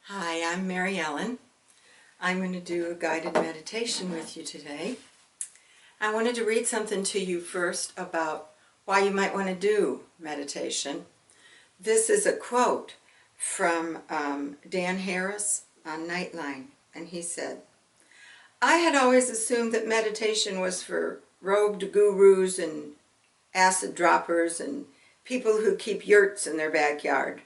Hi, I'm Mary Ellen. I'm going to do a guided meditation with you today. I wanted to read something to you first about why you might want to do meditation. This is a quote from Dan Harris on Nightline, and he said, "I had always assumed that meditation was for robed gurus and acid droppers and people who keep yurts in their backyard.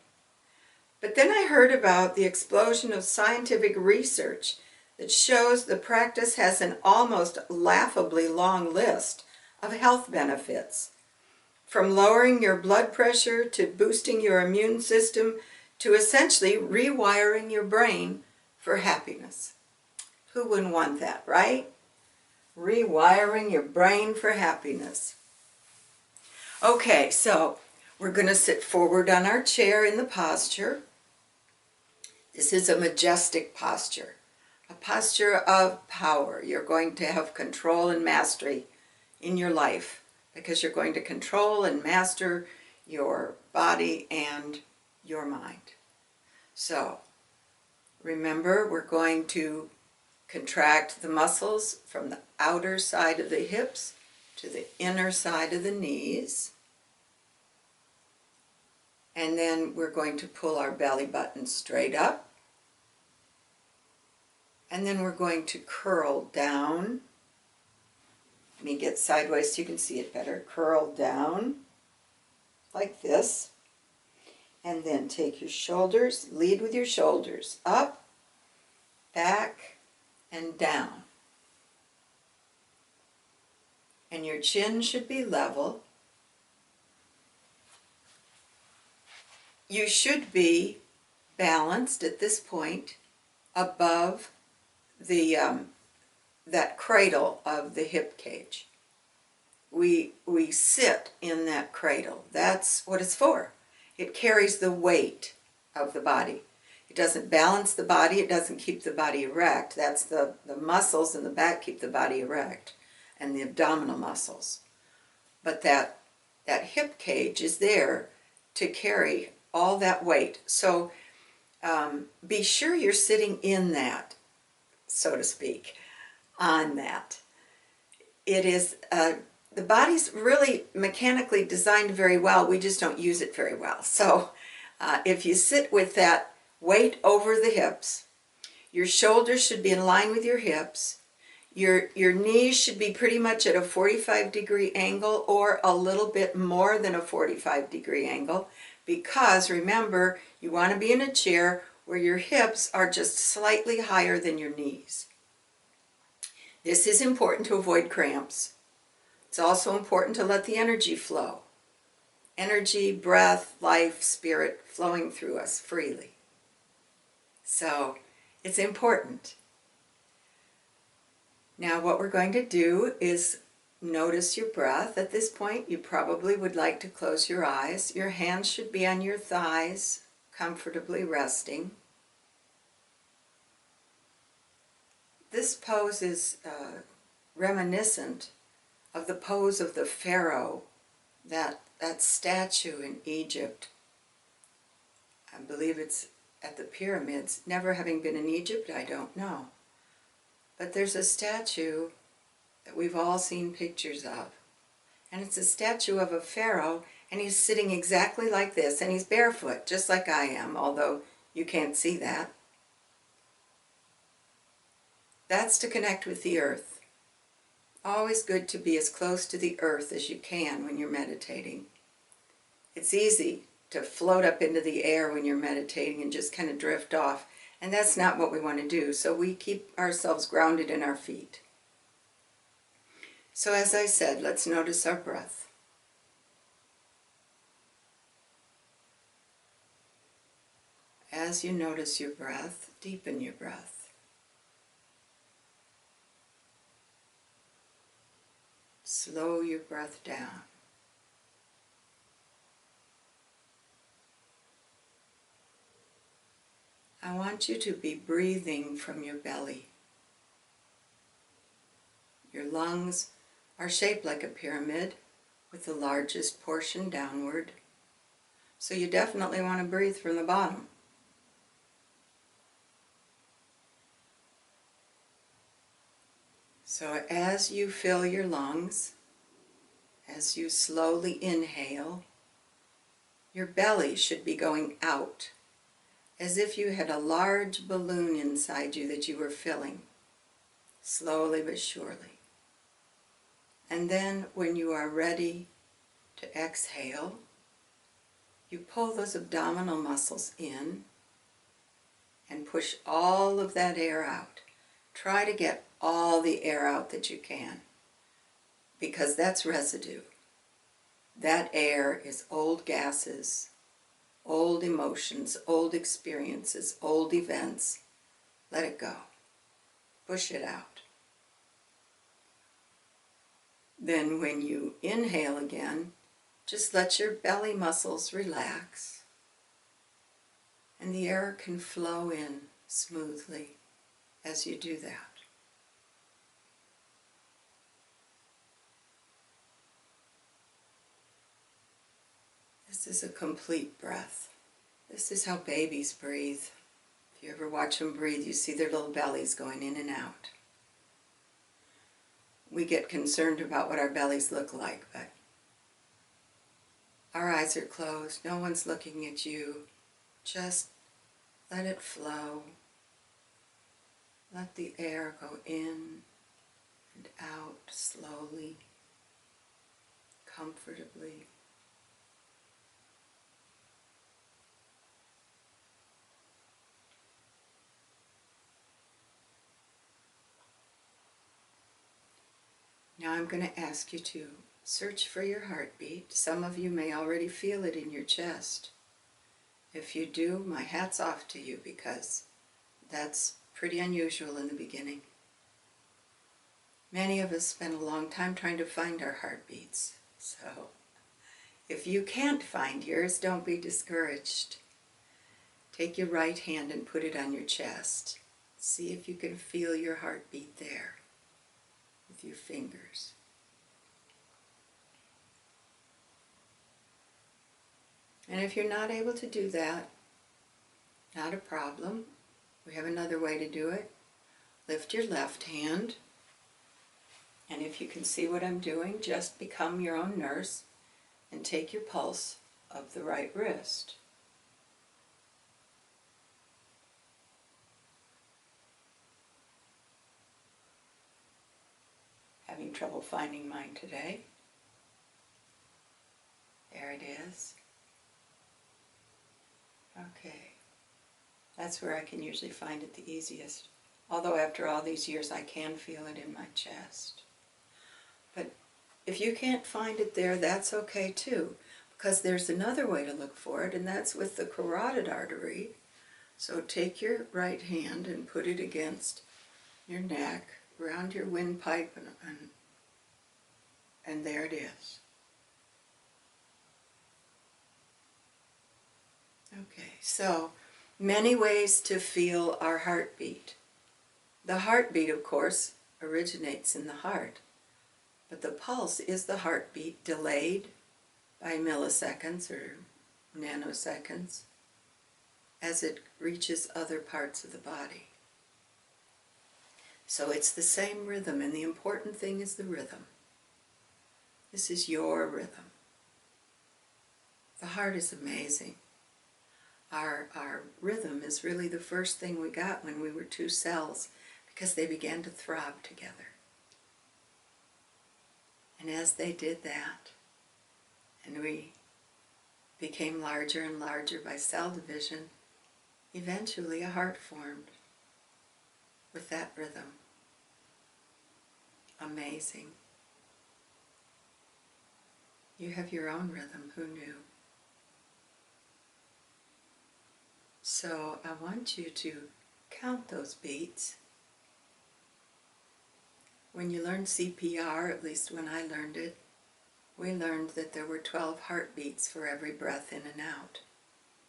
But then I heard about the explosion of scientific research that shows the practice has an almost laughably long list of health benefits, from lowering your blood pressure to boosting your immune system to essentially rewiring your brain for happiness." Who wouldn't want that, right? Rewiring your brain for happiness. Okay, so we're going to sit forward on our chair in the posture. This is a majestic posture, a posture of power. You're going to have control and mastery in your life because you're going to control and master your body and your mind. So remember, we're going to contract the muscles from the outer side of the hips to the inner side of the knees. And then we're going to pull our belly button straight up. And then we're going to curl down. Let me get sideways so you can see it better. Curl down like this. And then take your shoulders, lead with your shoulders up, back, and down. And your chin should be level. You should be balanced at this point above the that cradle of the hip cage. We sit in that cradle. That's what it's for. It carries the weight of the body. It doesn't balance the body. It doesn't keep the body erect. That's the muscles in the back keep the body erect, and the abdominal muscles. But that hip cage is there to carry all that weight. So be sure you're sitting in that, so to speak, on that. It is, the body's really mechanically designed very well, we just don't use it very well. So if you sit with that weight over the hips, your shoulders should be in line with your hips, your knees should be pretty much at a 45-degree angle or a little bit more than a 45-degree angle, because remember, you want to be in a chair where your hips are just slightly higher than your knees. This is important to avoid cramps. It's also important to let the energy flow. Energy, breath, life, spirit flowing through us freely. So it's important. Now what we're going to do is notice your breath. At this point, you probably would like to close your eyes. Your hands should be on your thighs, comfortably resting. This pose is reminiscent of the pose of the pharaoh, that statue in Egypt. I believe it's at the pyramids. Never having been in Egypt, I don't know. But there's a statue that we've all seen pictures of. And it's a statue of a pharaoh, and he's sitting exactly like this, and he's barefoot, just like I am, although you can't see that. That's to connect with the earth. Always good to be as close to the earth as you can when you're meditating. It's easy to float up into the air when you're meditating and just kind of drift off, and that's not what we want to do, so we keep ourselves grounded in our feet. So as I said, let's notice our breath. As you notice your breath, deepen your breath. Slow your breath down. I want you to be breathing from your belly. Your lungs are shaped like a pyramid with the largest portion downward. So you definitely want to breathe from the bottom. So as you fill your lungs, as you slowly inhale, your belly should be going out, as if you had a large balloon inside you that you were filling, slowly but surely. And then when you are ready to exhale, you pull those abdominal muscles in and push all of that air out. Try to get all the air out that you can, because that's residue. That air is old gases, old emotions, old experiences, old events. Let it go. Push it out. Then when you inhale again, just let your belly muscles relax, and the air can flow in smoothly as you do that. This is a complete breath. This is how babies breathe. If you ever watch them breathe, you see their little bellies going in and out. We get concerned about what our bellies look like, but our eyes are closed. No one's looking at you. Just let it flow. Let the air go in and out slowly, comfortably. Now I'm going to ask you to search for your heartbeat. Some of you may already feel it in your chest. If you do, my hat's off to you, because that's pretty unusual in the beginning. Many of us spend a long time trying to find our heartbeats. So if you can't find yours, don't be discouraged. Take your right hand and put it on your chest. See if you can feel your heartbeat there with your fingers. And if you're not able to do that, not a problem. We have another way to do it. Lift your left hand, and if you can see what I'm doing, just become your own nurse and take your pulse of the right wrist. Having trouble finding mine today. There it is. Okay. That's where I can usually find it the easiest. Although after all these years I can feel it in my chest. But if you can't find it there, that's okay too, because there's another way to look for it, and that's with the carotid artery. So take your right hand and put it against your neck, around your windpipe, and there it is. Okay, so many ways to feel our heartbeat. The heartbeat, of course, originates in the heart, but the pulse is the heartbeat delayed by milliseconds or nanoseconds as it reaches other parts of the body. So it's the same rhythm, and the important thing is the rhythm. This is your rhythm. The heart is amazing. Our rhythm is really the first thing we got when we were two cells, because they began to throb together. And as they did that, and we became larger and larger by cell division, eventually a heart formed with that rhythm. Amazing. You have your own rhythm, who knew? So I want you to count those beats. When you learn CPR, at least when I learned it, we learned that there were 12 heartbeats for every breath in and out.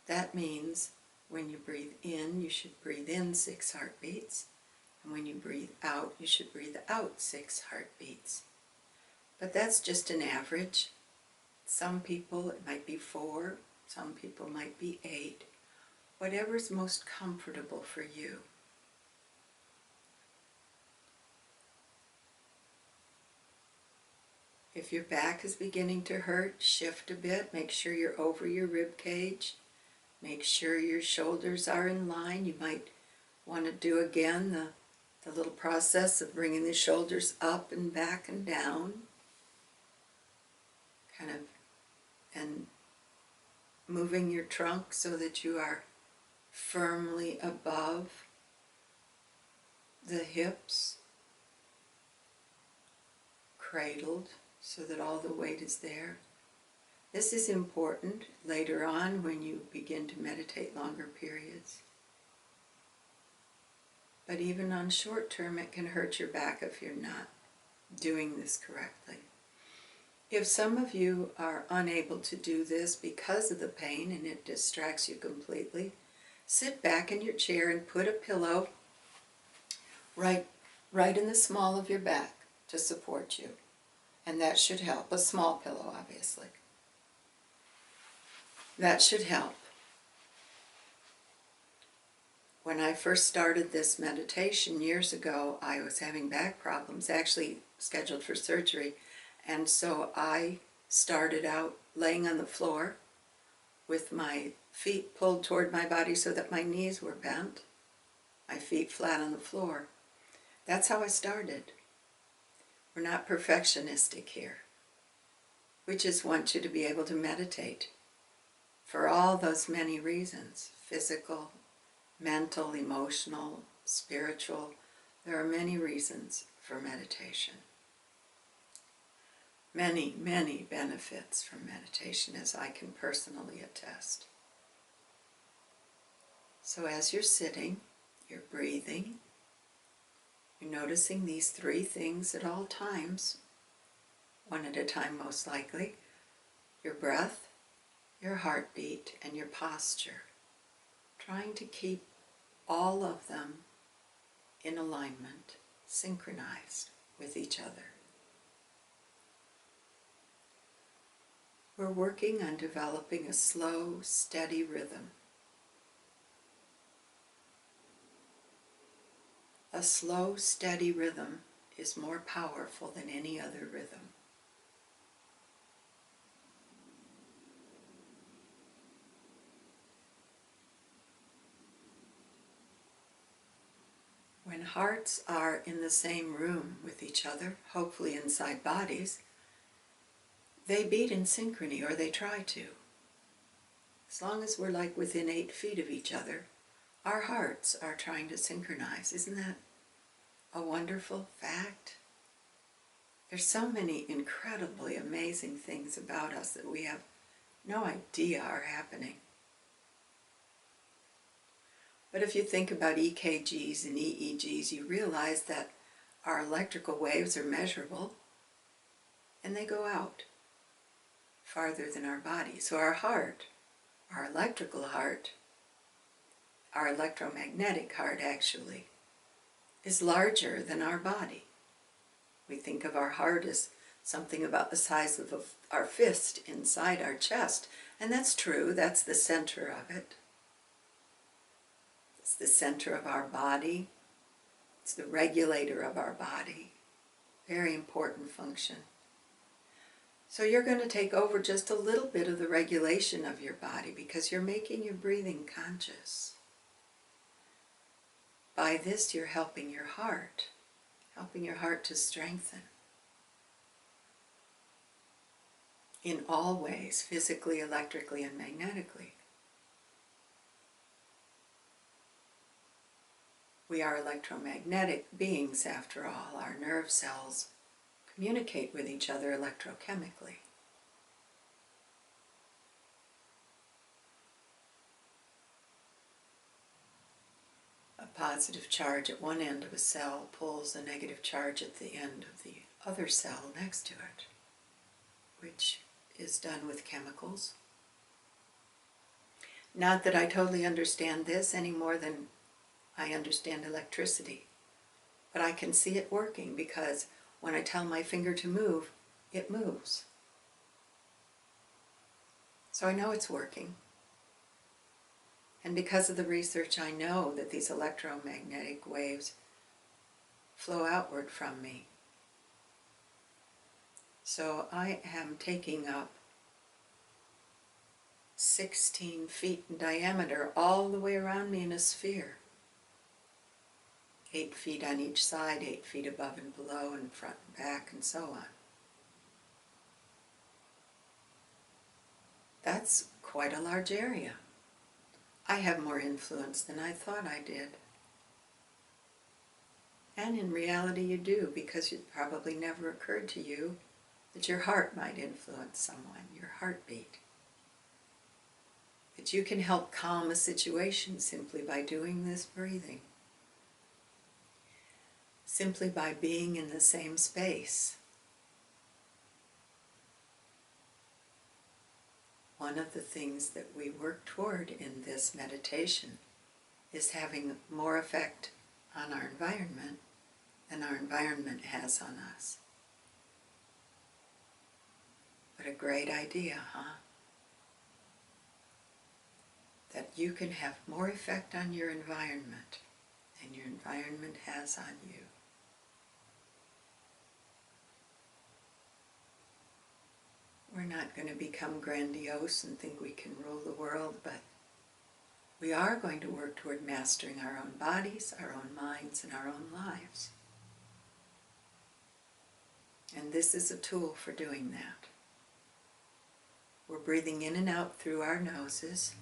That means when you breathe in, you should breathe in 6 heartbeats, and when you breathe out, you should breathe out 6 heartbeats. But that's just an average. Some people, it might be 4, some people might be 8. Whatever's most comfortable for you. If your back is beginning to hurt, shift a bit. Make sure you're over your rib cage. Make sure your shoulders are in line. You might want to do again the little process of bringing the shoulders up and back and down. Kind of, and moving your trunk so that you are firmly above the hips, cradled so that all the weight is there. This is important later on when you begin to meditate longer periods. But even on short term, it can hurt your back if you're not doing this correctly. If some of you are unable to do this because of the pain and it distracts you completely, sit back in your chair and put a pillow right in the small of your back to support you. And that should help. A small pillow, obviously. That should help. When I first started this meditation years ago, I was having back problems, actually scheduled for surgery. And so I started out laying on the floor with my feet pulled toward my body so that my knees were bent, my feet flat on the floor. That's how I started. We're not perfectionistic here. We just want you to be able to meditate for all those many reasons, physical, mental, emotional, spiritual. There are many reasons for meditation. Many, many benefits from meditation, as I can personally attest. So as you're sitting, you're breathing, you're noticing these three things at all times, one at a time most likely: your breath, your heartbeat, and your posture. Trying to keep all of them in alignment, synchronized with each other. We're working on developing a slow, steady rhythm. A slow, steady rhythm is more powerful than any other rhythm. When hearts are in the same room with each other, hopefully inside bodies, they beat in synchrony, or they try to. As long as we're like within 8 feet of each other, our hearts are trying to synchronize. Isn't that a wonderful fact? There's so many incredibly amazing things about us that we have no idea are happening. But if you think about EKGs and EEGs, you realize that our electrical waves are measurable and they go out farther than our body. So our heart, our electrical heart, our electromagnetic heart actually, is larger than our body. We think of our heart as something about the size of our fist inside our chest, and that's true. That's the center of it. It's the center of our body. It's the regulator of our body. Very important function. So you're going to take over just a little bit of the regulation of your body because you're making your breathing conscious. By this, you're helping your heart to strengthen. In all ways, physically, electrically, and magnetically. We are electromagnetic beings, after all. Our nerve cells communicate with each other electrochemically. A positive charge at one end of a cell pulls a negative charge at the end of the other cell next to it, which is done with chemicals. Not that I totally understand this any more than I understand electricity, but I can see it working because when I tell my finger to move, it moves. So I know it's working. And because of the research, I know that these electromagnetic waves flow outward from me. So I am taking up 16 feet in diameter all the way around me in a sphere. 8 feet on each side, 8 feet above and below, and front and back, and so on. That's quite a large area. I have more influence than I thought I did. And in reality you do, because it probably never occurred to you that your heart might influence someone, your heartbeat. That you can help calm a situation simply by doing this breathing. Simply by being in the same space. One of the things that we work toward in this meditation is having more effect on our environment than our environment has on us. What a great idea, huh? That you can have more effect on your environment than your environment has on you. We're not going to become grandiose and think we can rule the world, but we are going to work toward mastering our own bodies, our own minds, and our own lives. And this is a tool for doing that. We're breathing in and out through our noses.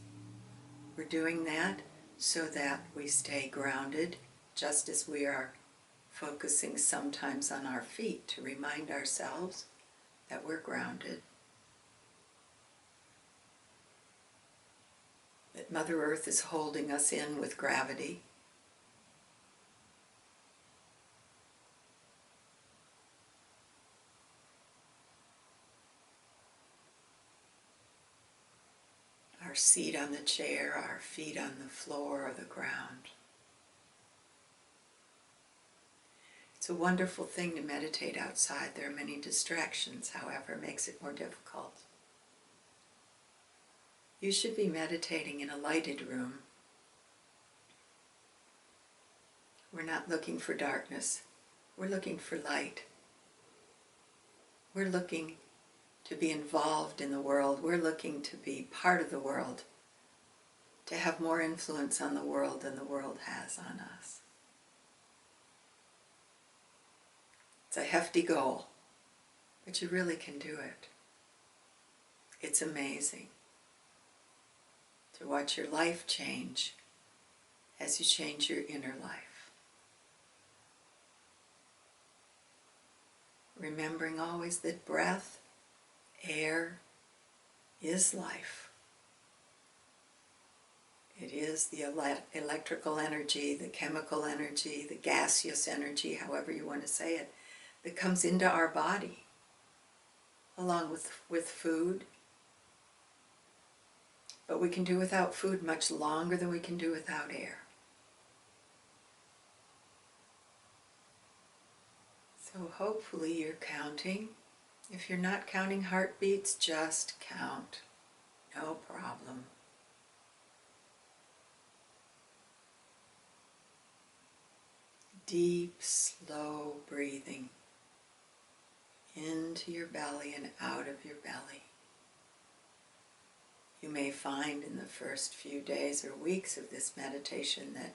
We're doing that so that we stay grounded, just as we are focusing sometimes on our feet to remind ourselves that we're grounded. That Mother Earth is holding us in with gravity. Our seat on the chair, our feet on the floor or the ground. It's a wonderful thing to meditate outside. There are many distractions, however, it makes it more difficult. You should be meditating in a lighted room. We're not looking for darkness. We're looking for light. We're looking to be involved in the world. We're looking to be part of the world, to have more influence on the world than the world has on us. It's a hefty goal, but you really can do it. It's amazing to watch your life change as you change your inner life. Remembering always that breath, air, is life. It is the electrical energy, the chemical energy, the gaseous energy, however you want to say it, that comes into our body, along with food. But we can do without food much longer than we can do without air. So hopefully you're counting. If you're not counting heartbeats, just count. No problem. Deep, slow breathing into your belly and out of your belly. You may find in the first few days or weeks of this meditation that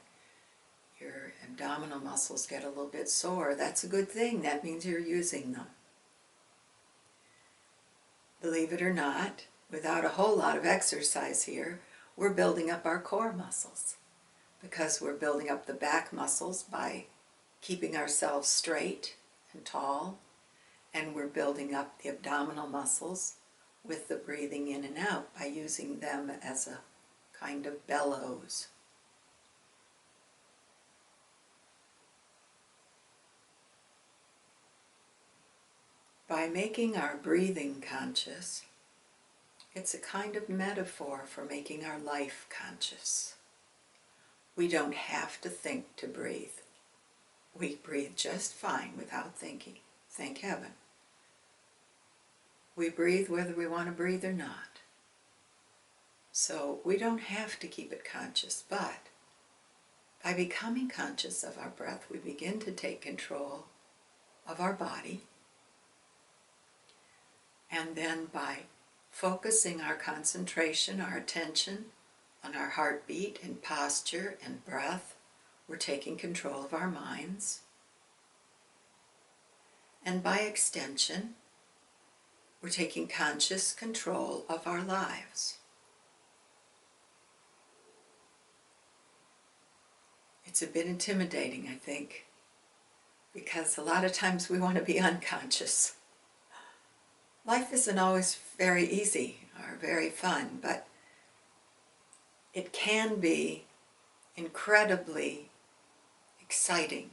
your abdominal muscles get a little bit sore. That's a good thing. That means you're using them. Believe it or not, without a whole lot of exercise here, we're building up our core muscles, because we're building up the back muscles by keeping ourselves straight and tall, and we're building up the abdominal muscles with the breathing in and out by using them as a kind of bellows. By making our breathing conscious, it's a kind of metaphor for making our life conscious. We don't have to think to breathe. We breathe just fine without thinking, thank heaven. We breathe whether we want to breathe or not. So we don't have to keep it conscious, but by becoming conscious of our breath, we begin to take control of our body. And then by focusing our concentration, our attention on our heartbeat and posture and breath, we're taking control of our minds. And by extension, we're taking conscious control of our lives. It's a bit intimidating, I think, because a lot of times we want to be unconscious. Life isn't always very easy or very fun, but it can be incredibly exciting,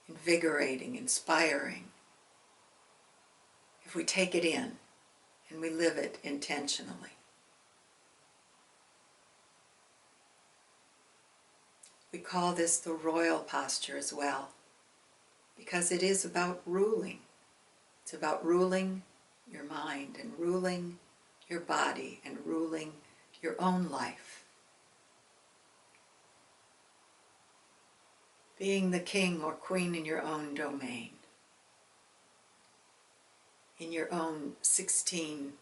invigorating, inspiring, if we take it in and we live it intentionally. We call this the royal posture as well, because it is about ruling. It's about ruling your mind and ruling your body and ruling your own life. Being the king or queen in your own domain, in your own 16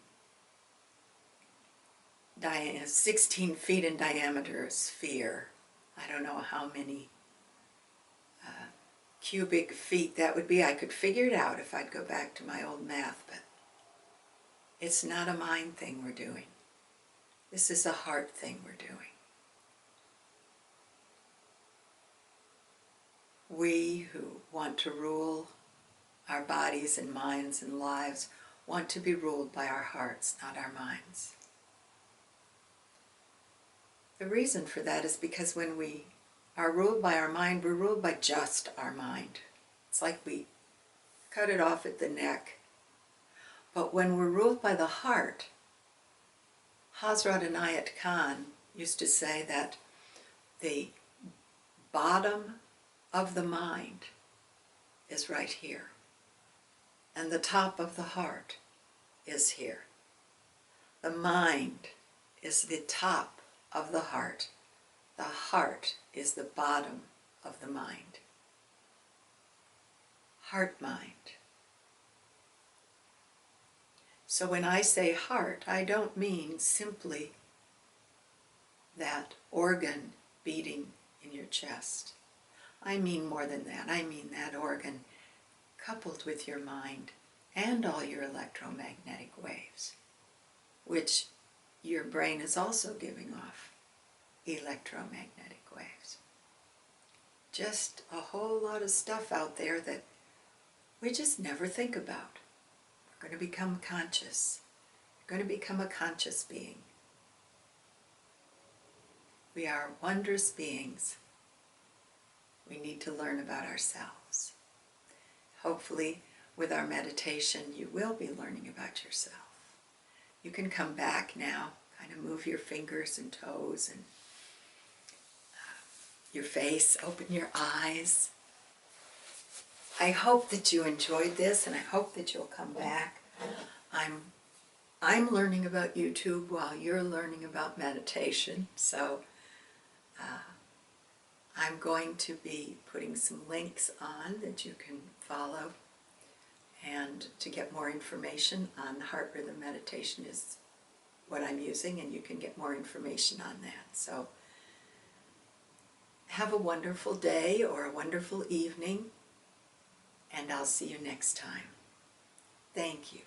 feet in diameter sphere. I don't know how many cubic feet that would be. I could figure it out if I'd go back to my old math, but it's not a mind thing we're doing. This is a heart thing we're doing. We who want to rule our bodies and minds and lives want to be ruled by our hearts, not our minds. The reason for that is because when we are ruled by our mind, we're ruled by just our mind. It's like we cut it off at the neck. But when we're ruled by the heart, Hazrat Inayat Khan used to say that the bottom of the mind is right here, and the top of the heart is here. The mind is the top of the heart. The heart is the bottom of the mind. Heart-mind. So when I say heart, I don't mean simply that organ beating in your chest. I mean more than that. I mean that organ coupled with your mind and all your electromagnetic waves, which your brain is also giving off electromagnetic waves. Just a whole lot of stuff out there that we just never think about. We're going to become conscious. We're going to become a conscious being. We are wondrous beings. We need to learn about ourselves. Hopefully, with our meditation, you will be learning about yourself. You can come back now, kind of move your fingers and toes and your face, open your eyes. I hope that you enjoyed this, and I hope that you'll come back. I'm learning about YouTube while you're learning about meditation, so I'm going to be putting some links on that you can follow, and to get more information on heart rhythm meditation is what I'm using, and you can get more information on that. So have a wonderful day or a wonderful evening, and I'll see you next time. Thank you.